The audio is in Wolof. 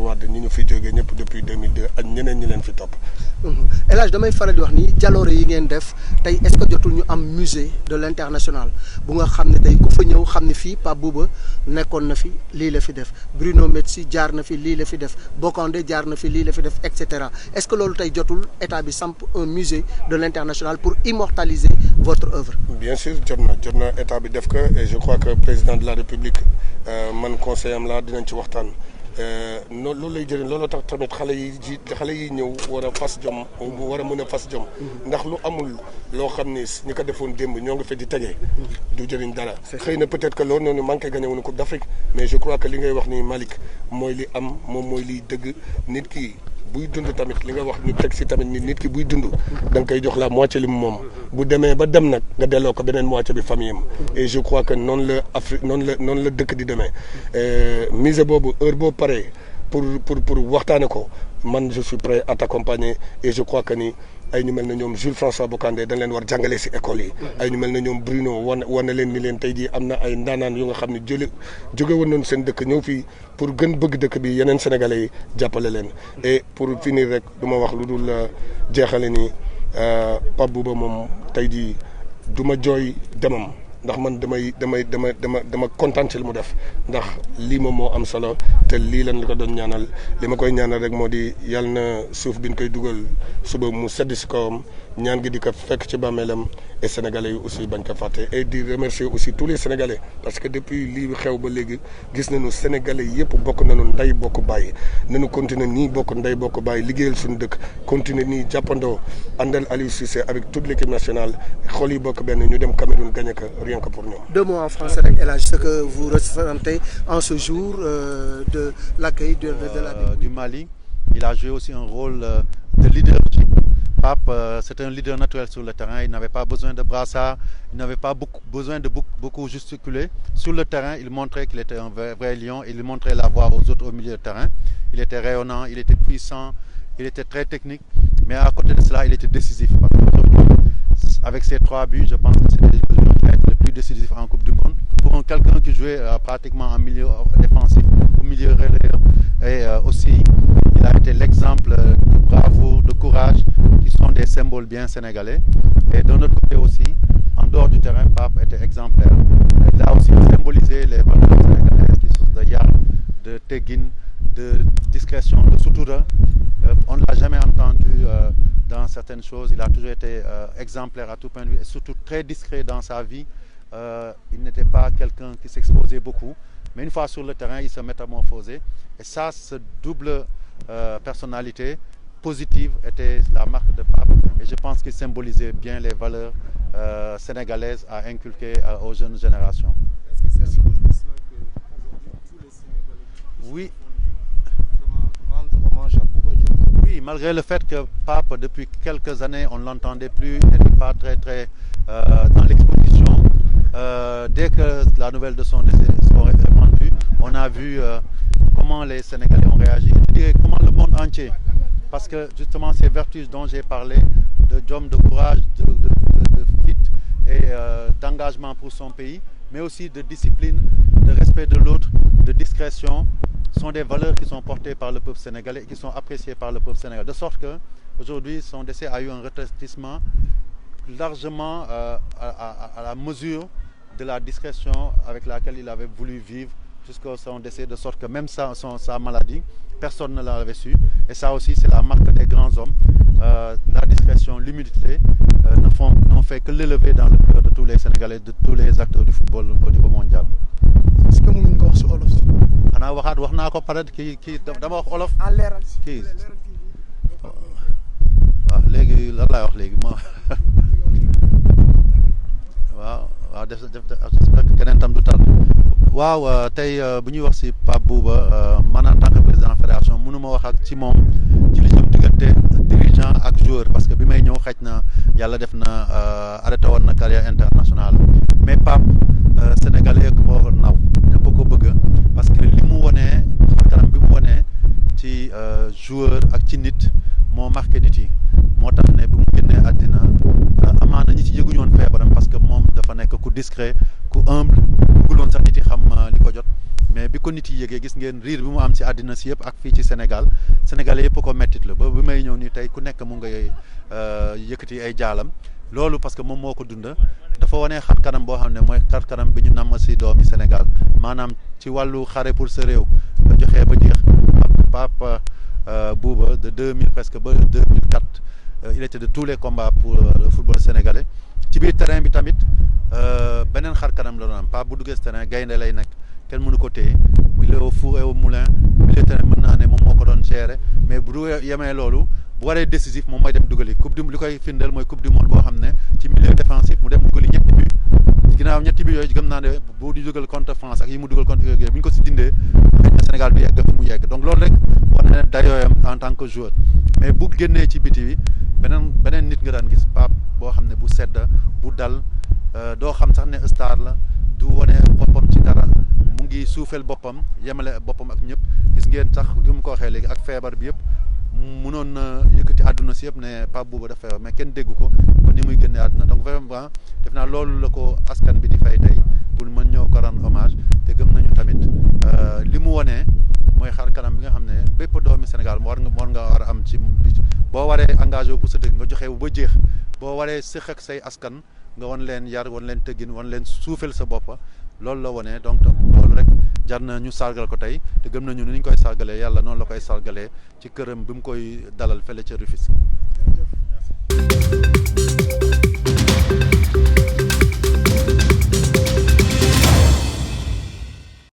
Wade ñi ñu fi jógee ñëpp depuis 2002 ak ñeneen ñi leen fi topp. El Hadj damay faral di wax ni jaloore yi ngeen def tey est-ce que jotul ñu am musée de l'international bu nga xam ne tey ku fa ñëw xam ne fii Pape Bouba nekkoon na fi lii la fi def Bruno Metsu jaar na fi lii la fi def Bocandé jaar na fi lii la fi def et cetera est-ce que loolu tey jotul état bi samp un musée de l'international pour immortaliser votre œuvre. Bien sûr jot na état bi def ko et je crois que président de la République man conseil am la dinañ ci waxtaan. noonu loolu lay jëriñ loolu tax tamit xale yi ñëw war a fas jom war a mën a fas jom ndax lu amul loo xam ni ñi ko defoon démb ñoo ngi fi di tegee du jëriñ dara xëy na peut-être que loolu noonu manqué gagné wuñu Coupe d'Afrique mais je crois que li ngay wax ni Malick mooy li am moom mooy liy dëgg nit ki buy dund tamit li nga wax ñu teg si tamit nit ki buy dund da nga koy jox la moitié li mu moom bu demee ba dem nag nga delloo ko beneen moitié bi famille am et je crois que noonu la Afrique noonu la dëkk di demee musée boobu heure boo paree pour waxtaane ko man je suis prêt à t'accompagner et je crois que ni ay ñu mel na ñoom Jules François Bocandé dañ leen war jàngale si école yi ay ñu mel na ñoom Bruno wan na leen ni leen tey jii am na ay ndaanaan yu nga xam ne jóge woon nañu seen dëkk ñëw fii pour gën bëgg dëkk bi yeneen sénégalais yi jàppale leen et pour finir rek du ma wax lu dul jeexale ni Pape Bouba moom tey jii du ma jooy demam ndax man dama kontaan ci li mu def ndax lii moom moo am solo te lii lan li ko doon ñaanal li ma koy ñaanal rek moo di yàlla na suuf bi ñu koy dugal suba mu sedd si kawam ñaan gi di ko fekk ci bàmmeelam et sénégalais yi aussi bañ ko fàtte et di remercier aussi tous les sénégalais parce que depuis lii xew ba léegi gis nañu sénégalais yëpp bokk nañu ndey bokk bàyyi nañu continuer nii bokk ndey bokk bàyyi liggéeyal suñu dëkk continuer nii jàppandoo àndal Aliou Cissé avec toute l'équipe nationale xol yi bokk benn ñu dem Cameroun gagné ko rien que pour ñoom. Deux mots en français rek El Hadj ce que vous ressentez en ce jour de l'accueil de la du Mali. Il a joué aussi un rôle de leadership. Pape, c'est un leader naturel sur le terrain. Il n'avait pas besoin de brassard, il n'avait pas besoin de beaucoup gesticuler. Sur le terrain, il montrait qu'il était un vrai lion et il montrait la voie aux autres au milieu de terrain. Il était rayonnant, il était puissant, il était très technique. Mais à côté de cela, il était décisif. Avec ses 3 buts, je pense que c'était le plus décisif en Coupe du Monde. Pour quelqu'un qui jouait pratiquement en milieu défensif, au milieu relayeur, et aussi il a été l'exemple de bravoure, de courage, qui sont des symboles bien sénégalais. Et d'un autre côté aussi, en dehors du terrain, Pape était exemplaire. Il a aussi symbolisé les valeurs sénégalaises qui sont de yar, de teggin, de discrétion, de sutura. On ne l'a jamais entendu dans certaines choses. Il a toujours été exemplaire à tout point de vue et surtout très discret dans sa vie. Il n'était pas quelqu'un qui s'exposait beaucoup, mais une fois sur le terrain, il se métamorphosait. Et ça, ce double personnalité positive était la marque de Pape. Et je pense qu'il symbolisait bien les valeurs sénégalaises à inculquer aux jeunes générations. Est-ce que c'est à cause de cela qu'aujourd'hui tous les Sénégalais oui. rendre hommage à Bouba Diop? Oui, malgré le fait que Pape, depuis quelques années, on ne l'entendait plus, il n'était pas très dans l'exposition. Dès que la nouvelle de son décès est répandue, on a vu comment les Sénégalais ont réagi, je dirais comment le monde entier, parce que justement ces vertus dont j'ai parlé, de d'homme, de courage, de fit et d'engagement pour son pays, mais aussi de discipline, de respect de l'autre, de discrétion, sont des valeurs qui sont portées par le peuple sénégalais et qui sont appréciées par le peuple sénégalais. De sorte que aujourd'hui son décès a eu un retentissement largement à la mesure de la discrétion avec laquelle il avait voulu vivre jusqu'à son décès, de sorte que même sa maladie, personne ne l'avait su. Et ça aussi, c'est la marque des grands hommes. La discrétion, l'humilité n'ont fait que l'élever dans le cœur de tous les Sénégalais, de tous les acteurs du football au niveau mondial. est-ce que mën nga wax si olof. xanaa wax naa ko pare kii dama wax olof. en leeral si kii waaw léegi lan laay wax léegi ma waaw j'espère que keneen tam du tal waaw tey bu ñuy wax si Pape Bouba man en tant que président fédération mënuma wax ak ci moom ci li jëm diggante dirigeant ak joueur parce que bi may ñëw xëj na yàlla def na arrêté woon na carrière internationale mais Pape sénégalais ko naw ñëpp ko bëgg parce que li mu wonee kanam bi mu wonee ci joueur ak ci nit moo marqué nit yi moo tax ne bi mu génnee àddina amaana ñi ci yëguñu woon feebaram parce que moom dafa nekk ku discret ku humble bëgguloon sax nit yi xam li ko jot mais bi ko nit yi yëgee gis ngeen riir bi mu am ci àddina si yëpp ak fii ci Sénégal sénégalais yëpp ko mettit la ba bi may ñëw nii tey ku nekk mu ngay yëkkati ay jaalam loolu parce que moom moo ko dund dafa wane xar kanam boo xam ne mooy xar kanam bi ñu namm si doomi Sénégal maanaam ci wàllu xare pour sa réew nga joxee ba jeex Pape Bouba de 2000 presque ba 2004 il était de tous les combats pour le football sénégalais ci biir terrain bi tamit beneen xar kanam la doon am Pape bu duggee si terrain gaynde lay nekk kenn mënu ko téye il est au four et au moulin milieu terrain mën naa ne moom moo ko doon gérer mais bu yemee loolu bu waree décisif moom mooy dem dugali coupe du li koy firndeel mooy coupe du monde boo xam ne ci milieu défensif mu dem dugali ñetti but ginnaaw ñetti but yooyu gëm naa ne bu di dugal contre France ak yi mu dugal contre Uruguay bu ñu ko si dindee xëy na Sénégal du yegg fu mu yegg donc loolu rek war na ne dayooyam en tant que joueur mais bu génnee ci biti bi beneen nit nga daan gis Pape boo xam ne bu sedd bu dal doo xam sax ne star la du wane boppam ci dara mu ngi suufeel boppam yemale boppam ak ñëpp gis ngeen sax li mu ko waxee léegi ak feebar bi yëpp mënoon na yëkkati àdduna si yëpp ne Pape Bouba dafa feebar mais kenn déggu ko ba ni muy génnee àdduna donc vraiment def naa loolu la ko askan bi di fay tey pour mën ñëw ko rendre hommage te gëm nañu tamit li mu wonee mooy xar kanam bi nga xam ne bépp doomi Sénégal war a am ci boo waree engagé wu pour sa dëkk nga joxe wu ba jeex boo waree sëq ak say askan nga wan leen yar wan leen tëggin wan leen suufel sa bopp loolu la wone donc loolu rek jar na ñu sargal ko tey te gëm nañu ni ñu koy sargalee yàlla noonu la koy sargalee ci këram bi mu koy dalal fële ca Rufisque. jërëjëf.